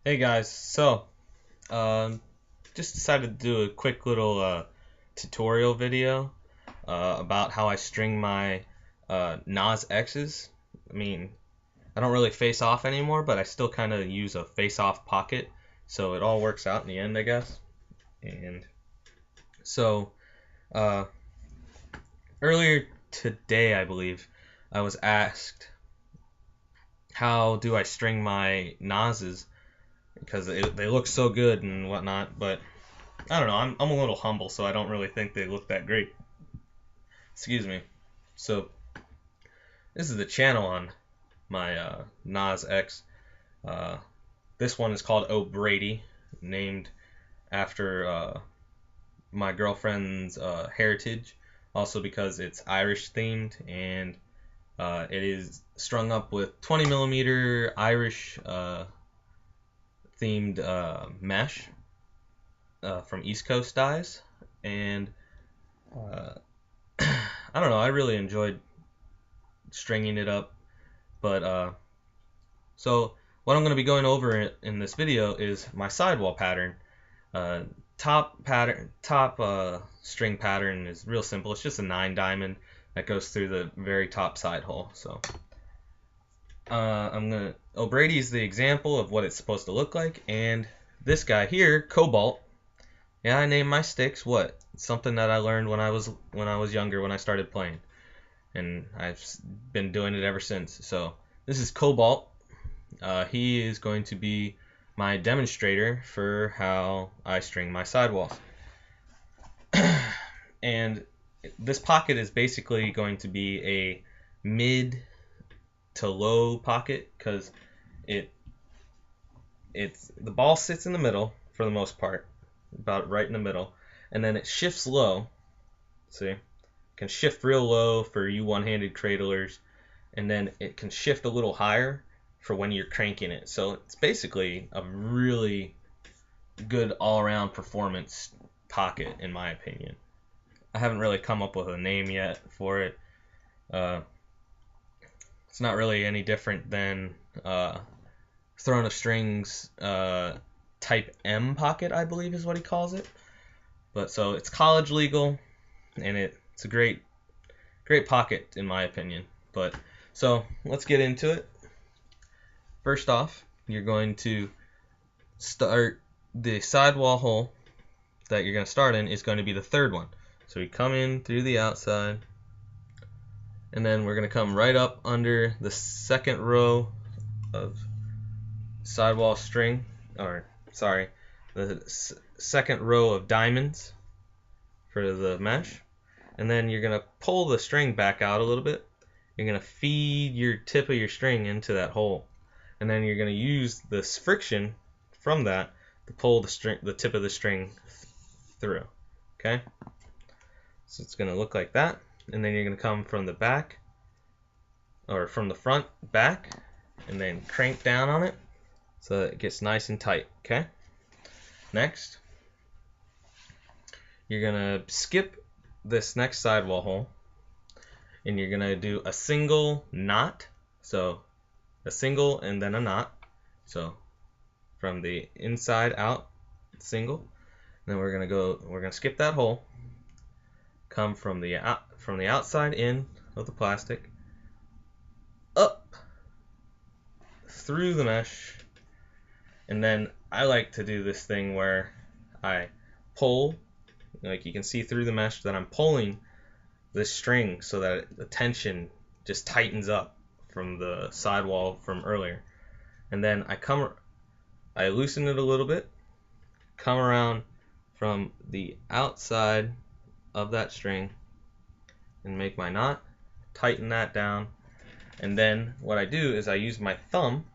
Hey guys, um, just decided to do a quick little tutorial video about how I string my NozX's. I mean, I don't really face off anymore, but I still kind of use a face off pocket, so it all works out in the end, I guess. And so uh, earlier today, I believe, I was asked how do I string my Noz's because they look so good and whatnot, but I don't know. I'm a little humble, so I don't really think they look that great. Excuse me. So this is the channel on my NozX. Uh, this one is called O'Brady, named after my girlfriend's heritage, also because it's Irish themed, and it is strung up with 20 millimeter Irish themed mesh from East Coast dyes, and uh, I don't know. I really enjoyed stringing it up, but so what I'm going to be going over in this video is my sidewall pattern. Uh, top string pattern is real simple. It's just a 9 diamond that goes through the very top side hole. So O'Brady is the example of what it's supposed to look like, and this guy here, Cobalt. Yeah, I named my sticks what? It's something that I learned when I was younger when I started playing, and I've been doing it ever since. So this is Cobalt. He is going to be my demonstrator for how I string my sidewalls. And this pocket is basically going to be a mid to low pocket because it's the ball sits in the middle for the most part, about right in the middle, and then it shifts low. See, it can shift real low for you one-handed cradlers, and then it can shift a little higher for when you're cranking it. So it's basically a really good all-around performance pocket, in my opinion. I haven't really come up with a name yet for it. It's not really any different than Throne of Strings Type M pocket, I believe is what he calls it. But so it's college legal, and it's a great pocket in my opinion. But so let's get into it. First off, you're going to start the sidewall hole that you're going to start in is going to be the third one. So we come in through the outside, and then we're going to come right up under the second row of sidewall string, or sorry, the second row of diamonds for the mesh. And then you're going to pull the string back out a little bit. You're going to feed your tip of your string into that hole. And then you're going to use this friction from that to pull the tip of the string through. Okay? So it's going to look like that. And then you're going to come from the back, or from the front back, and then crank down on it so that it gets nice and tight. Okay? Next, you're going to skip this next sidewall hole, and you're going to do a single knot. So a single and then a knot. So from the inside out, single. Then we're gonna skip that hole. Come from the outside in of the plastic, up through the mesh, and then I like to do this thing where I pull, like you can see through the mesh that I'm pulling this string so that the tension just tightens up from the sidewall from earlier. And then I loosen it a little bit, come around from the outside of that string and make my knot, tighten that down, and then what I do is I use my thumb,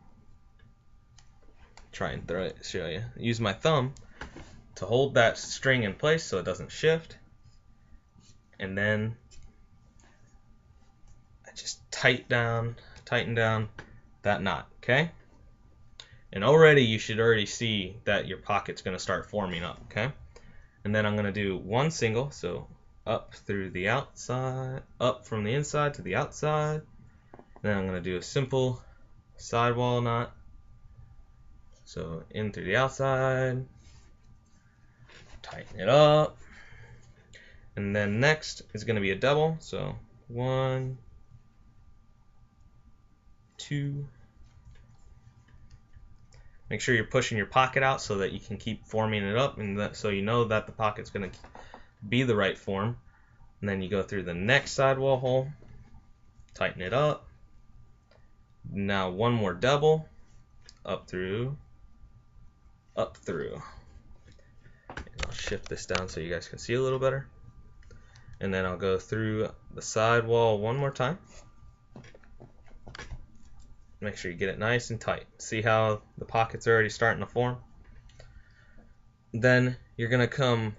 show you, use my thumb to hold that string in place so it doesn't shift, and then I just tighten down that knot. Okay? And already you should already see that your pocket's going to start forming up. Okay? And then I'm going to do one single, so up through the outside, up from the inside to the outside. Then I'm going to do a simple sidewall knot, So in through the outside, tighten it up, and then next is going to be a double. So 1, 2. Make sure you're pushing your pocket out so that you can keep forming it up, and so you know that the pocket's going to be the right form. And then you go through the next sidewall hole, tighten it up. Now one more double, up through, up through. And I'll shift this down so you guys can see a little better. And then I'll go through the sidewall one more time. Make sure you get it nice and tight. See how the pocket's already starting to form? Then you're going to come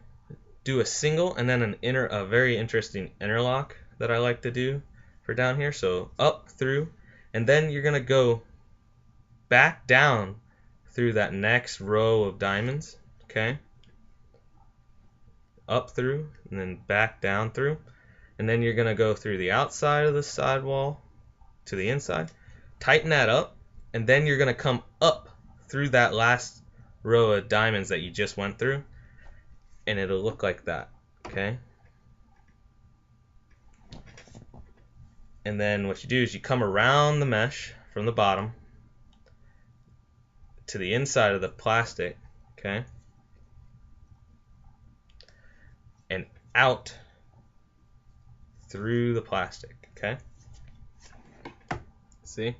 do a single and then a very interesting interlock that I like to do for down here. So up through, and then you're going to go back down through that next row of diamonds, okay? Up through, and then back down through. And then you're going to go through the outside of the sidewall to the inside. Tighten that up, and then you're going to come up through that last row of diamonds that you just went through, and it'll look like that, okay? And then what you do is you come around the mesh from the bottom to the inside of the plastic, okay? And out through the plastic, okay? See?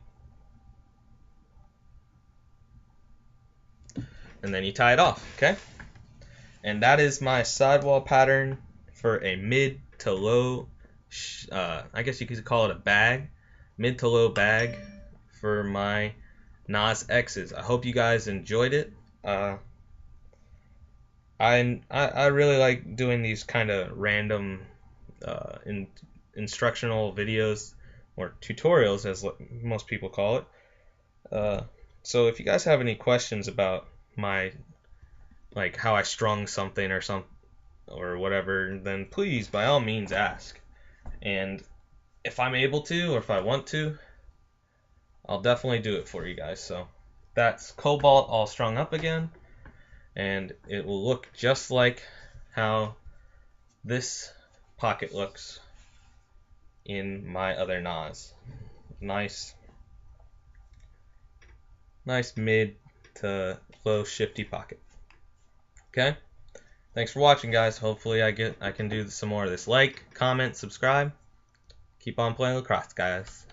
And then you tie it off, okay? And that is my sidewall pattern for a mid to low, I guess you could call it a bag, mid to low bag for my NozX's. I hope you guys enjoyed it. I really like doing these kind of random instructional videos, or tutorials as most people call it. So if you guys have any questions about my, like, how I strung something or whatever, then please by all means ask. And if I'm able to, or if I want to, I'll definitely do it for you guys. So that's cobalt all strung up again, and it will look just like how this pocket looks in my other Noz. Nice mid to low shifty pocket. Okay, thanks for watching, guys. Hopefully I can do some more of this. Like, comment, subscribe. Keep on playing lacrosse, guys.